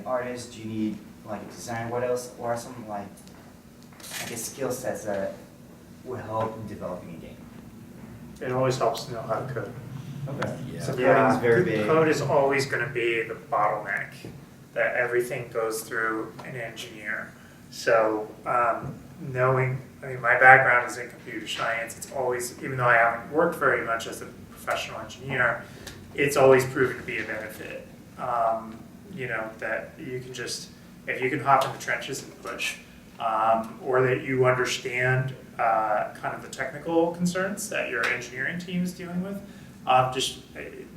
artist? Do you need like a designer? What else? Or are some like I guess skill sets that will help in developing a game? It always helps to know how to code. Okay. Yeah. So coding is very big. Code is always going to be the bottleneck that everything goes through an engineer. So knowing, I mean, my background is in computer science. It's always, even though I haven't worked very much as a professional engineer, it's always proven to be a benefit. You know, that you can just, if you can hop in the trenches and push, or that you understand kind of the technical concerns that your engineering team is dealing with, just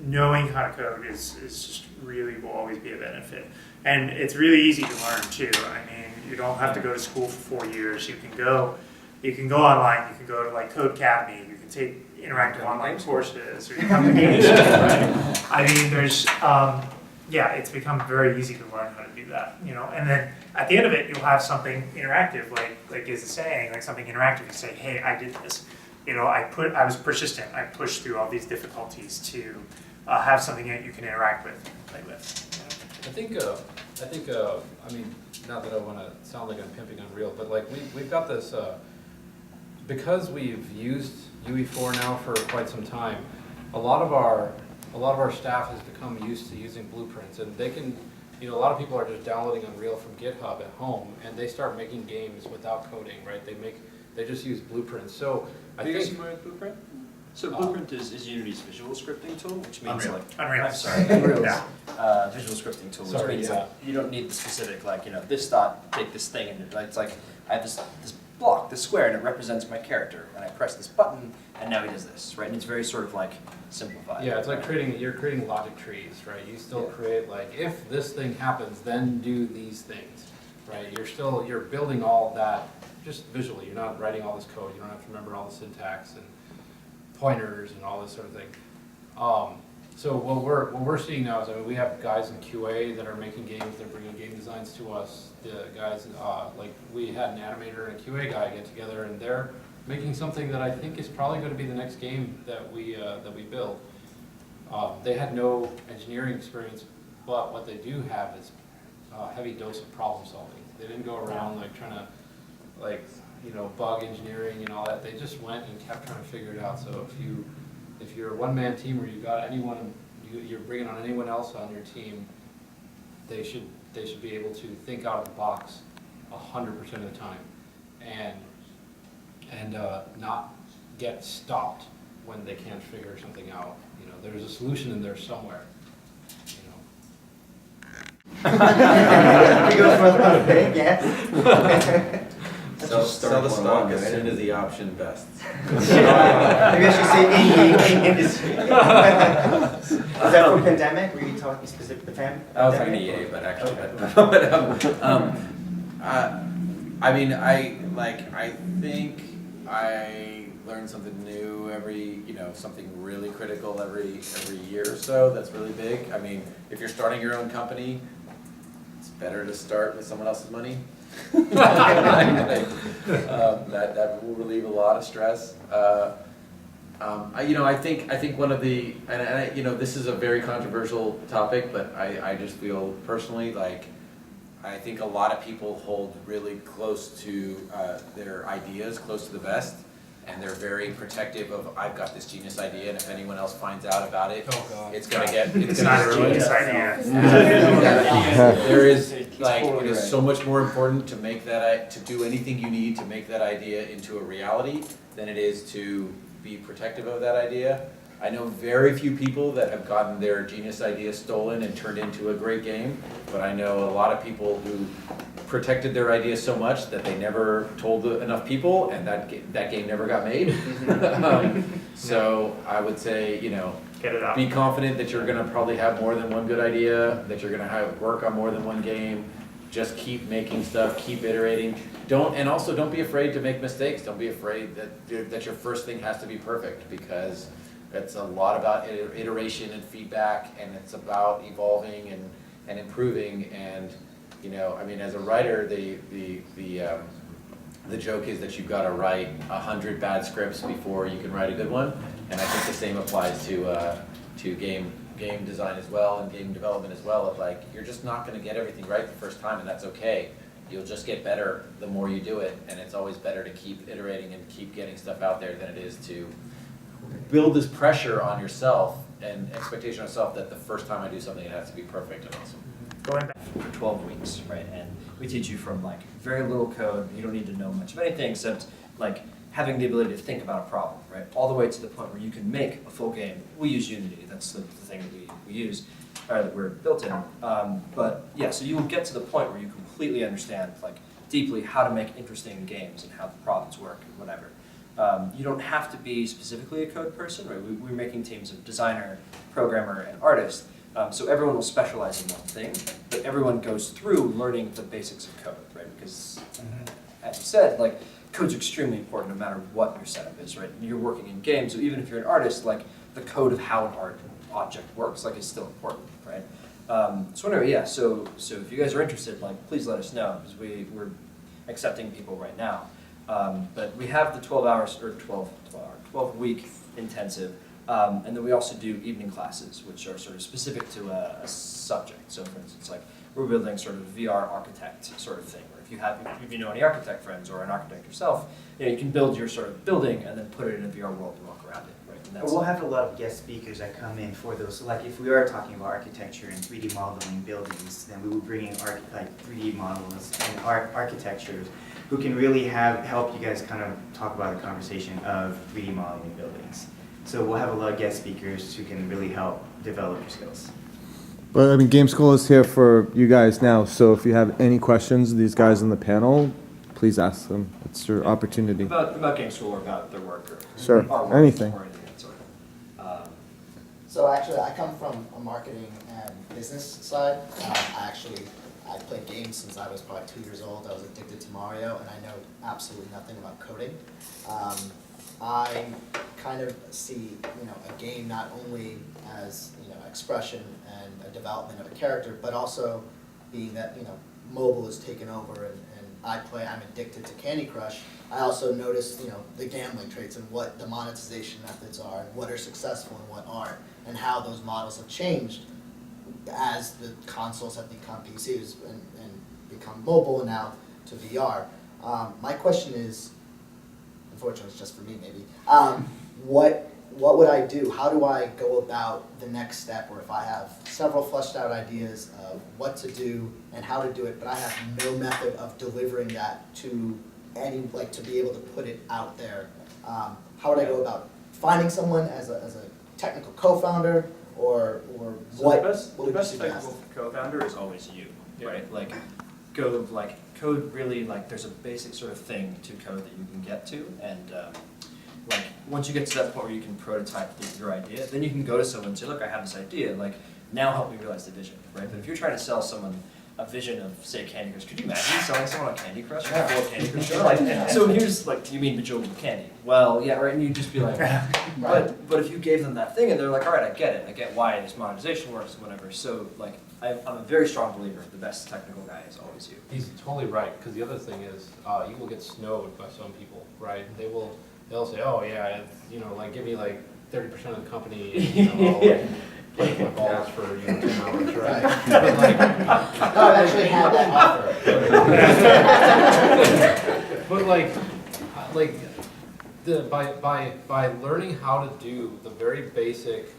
knowing how to code is just really will always be a benefit. And it's really easy to learn too. I mean, you don't have to go to school for 4 years. You can go online. You can go to like Code Academy. You can take interactive online courses, or you come to games. Right? I mean, there's yeah, it's become very easy to learn how to do that. You know, and then at the end of it, you'll have something interactive, like is saying, like something interactive. You say, hey, I did this. You know, I was persistent. I pushed through all these difficulties to have something that you can interact with, play with. I think, I mean, not that I want to sound like I'm pimping Unreal, but like we've got this, because we've used UE4 now for quite some time, a lot of our staff has become used to using blueprints, and they can, you know, a lot of people are just downloading Unreal from GitHub at home, and they start making games without coding, right? They just use blueprints. So I Are you think. guys familiar with Blueprint? So Blueprint is Unity's visual scripting tool, which means Unreal. like Unreal. I'm sorry, Unreal. yeah, visual scripting tool, which Sorry, means yeah. like you don't need the specific like this dot take this thing and it's like I have this block, this square, and it represents my character, and I press this button, and now he does this, right? And it's very sort of like simplified. Yeah, it's like you're creating logic trees, right? You still Yeah. create like, if this thing happens, then do these things, right? You're building all that just visually. You're not writing all this code. You don't have to remember all the syntax and pointers and all this sort of thing. So what we're seeing now is, I mean, we have guys in QA that are making games. They're bringing game designs to us. The guys, like we had an animator and a QA guy get together, and they're making something that I think is probably going to be the next game that we build. They had no engineering experience, but what they do have is a heavy dose of problem solving. They didn't go around like trying to bug engineering and all that. They just went and kept trying to figure it out. So if you're a one-man team, or you got anyone, you're bringing on anyone else on your team, they should be able to think out of the box 100% of the time, and not get stopped when they can't figure something out. You know, there's a solution in there somewhere. You know. We go for the big, yeah. Sell the stock as soon as the option vests. Maybe I should say in industry. Is that from pandemic? Were you talking specific to pandemic? I was talking to EA, but actually, I mean, I think I learn something new something really critical every year or so. That's really big. I mean, if you're starting your own company, it's better to start with someone else's money. That will relieve a lot of stress. I think one of the, this is a very controversial topic, but I just feel personally like I think a lot of people hold really close to their ideas, close to the vest, and they're very protective of, I've got this genius idea, and if anyone else finds out about it, it's not a genius idea. There is, like, it is so much more important to do anything you need to make that idea into a reality than it is to be protective of that idea. I know very few people that have gotten their genius idea stolen and turned into a great game, but I know a lot of people who protected their idea so much that they never told enough people, and that game never got made. So I would say, Get it out. be confident that you're going to probably have more than one good idea, that you're going to work on more than one game. Just keep making stuff, keep iterating. Don't be afraid to make mistakes. Don't be afraid that your first thing has to be perfect, because it's a lot about iteration and feedback, and it's about evolving and improving. And I mean, as a writer, the joke is that you've got to write 100 bad scripts before you can write a good one. And I think the same applies to game game design as well and game development as well, of like, you're just not gonna get everything right the first time, and that's okay. You'll just get better the more you do it, and it's always better to keep iterating and keep getting stuff out there than it is to build this pressure on yourself and expectation on yourself that the first time I do something, it has to be perfect and awesome. Going back. For 12 weeks, right? And we teach you from like very little code, you don't need to know much of anything except like having the ability to think about a problem, right? All the way to the point where you can make a full game. We use Unity, that's the thing that we use, or that we're built in. But yeah, so you will get to the point where you completely understand like deeply how to make interesting games and how the problems work and whatever. You don't have to be specifically a code person, right? We're making teams of designer, programmer, and artist. So everyone will specialize in one thing, but everyone goes through learning the basics of code, right? Because, as you said, like, code's extremely important no matter what your setup is, right? You're working in games, so even if you're an artist, like, the code of how an art object works, like, is still important, right? So anyway, yeah, so if you guys are interested, like, please let us know, because we're accepting people right now. But we have the 12-week intensive. And then we also do evening classes, which are sort of specific to a subject. So for instance, like we're building sort of VR architect sort of thing, where if you know any architect friends or an architect yourself, you can build your sort of building and then put it in a VR world and walk around it, right? And that's We'll have a lot of guest speakers that come in for those. So like if we are talking about architecture and 3D modeling buildings, then we will bring in 3D models and architectures who can really help you guys kind of talk about the conversation of 3D modeling buildings. So we'll have a lot of guest speakers who can really help develop your skills. But I mean, Game School is here for you guys now, so if you have any questions, these guys on the panel, please ask them. It's your opportunity. about Game School or about their work or Sure, our work anything. or anything of that sort of. So actually, I come from a marketing and business side. I played games since I was probably 2 years old. I was addicted to Mario, and I know absolutely nothing about coding. I kind of see, a game not only as, expression and a development of a character, but also being that, mobile is taken over and I'm addicted to Candy Crush. I also noticed, the gambling traits and what the monetization methods are and what are successful and what aren't, and how those models have changed as the consoles have become PCs and become mobile and now to VR. My question is, unfortunately it's just for me maybe, what would I do? How do I go about the next step, or if I have several fleshed out ideas of what to do and how to do it, but I have no method of delivering that to to be able to put it out there, how would I go about finding someone as a technical co-founder, or So what the would best you suggest? technical co-founder is always you, right? Like, code really, there's a basic sort of thing to code that you can get to, and once you get to that point where you can prototype your idea, then you can go to someone and say, look, I have this idea, now help me realize the vision, right? But if you're trying to sell someone a vision of, say, Candy Crush, could you imagine selling someone on Candy Crush? Full of Candy Crush? So here's, you mean bejeweled candy? Well, yeah, right, and you'd just be like, but if you gave them that thing and they're like, all right, I get it, I get why this monetization works, whatever. So, I'm a very strong believer the best technical guy is always you. He's totally right, because the other thing is, you will get snowed by some people, right? They'll say, oh yeah, give me 30% of the company, play my balls for 10 hours, right? But I've actually had that offer. By learning how to do the very basic,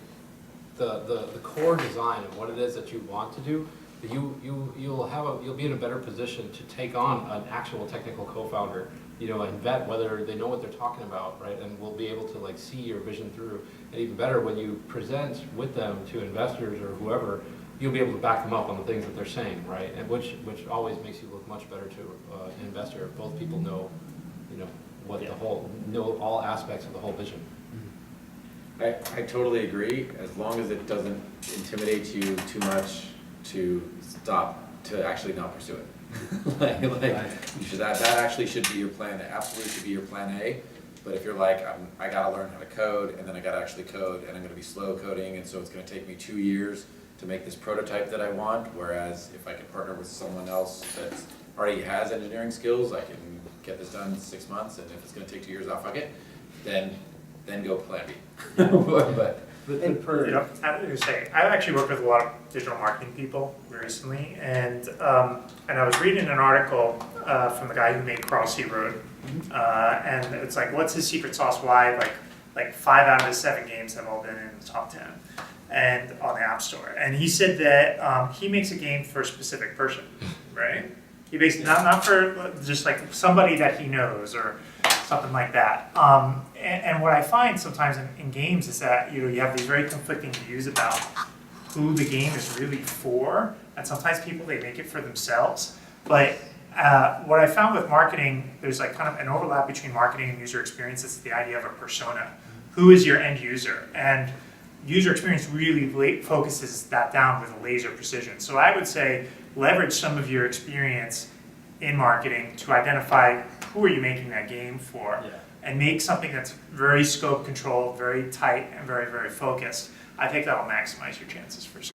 the core design of what it is that you want to do, you'll be in a better position to take on an actual technical co-founder, and vet whether they know what they're talking about, right? And we'll be able to see your vision through. And even better, when you present with them to investors or whoever, you'll be able to back them up on the things that they're saying, right? And which always makes you look much better to an investor if both people know, know all aspects of the whole vision. I totally agree, as long as it doesn't intimidate you too much to actually not pursue it. You should, that actually should be your plan. It absolutely should be your plan A. But if you're like, I gotta learn how to code, and then I gotta actually code, and I'm gonna be slow coding, and so it's gonna take me 2 years to make this prototype that I want, whereas if I can partner with someone else that already has engineering skills, I can get this done in 6 months, and if it's gonna take 2 years, I'll fuck it, then go plan B. But per, You know, I was saying, I've actually worked with a lot of digital marketing people recently, and I was reading an article from the guy who made Cross Sea Road, and it's like, what's his secret sauce? Why like 5 out of his 7 games have all been in the top 10, and on the App Store. And he said that he makes a game for a specific person, right? He makes not for just like somebody that he knows or something like that. And what I find sometimes in games is that you have these very conflicting views about who the game is really for, and sometimes people, they make it for themselves. But what I found with marketing, there's like kind of an overlap between marketing and user experience. It's the idea of a persona. Who is your end user? And user experience really focuses that down with a laser precision. So I would say leverage some of your experience in marketing to identify who are you making that game for, and make something that's very scope controlled, very tight, and very, very focused. I think that'll maximize your chances for success.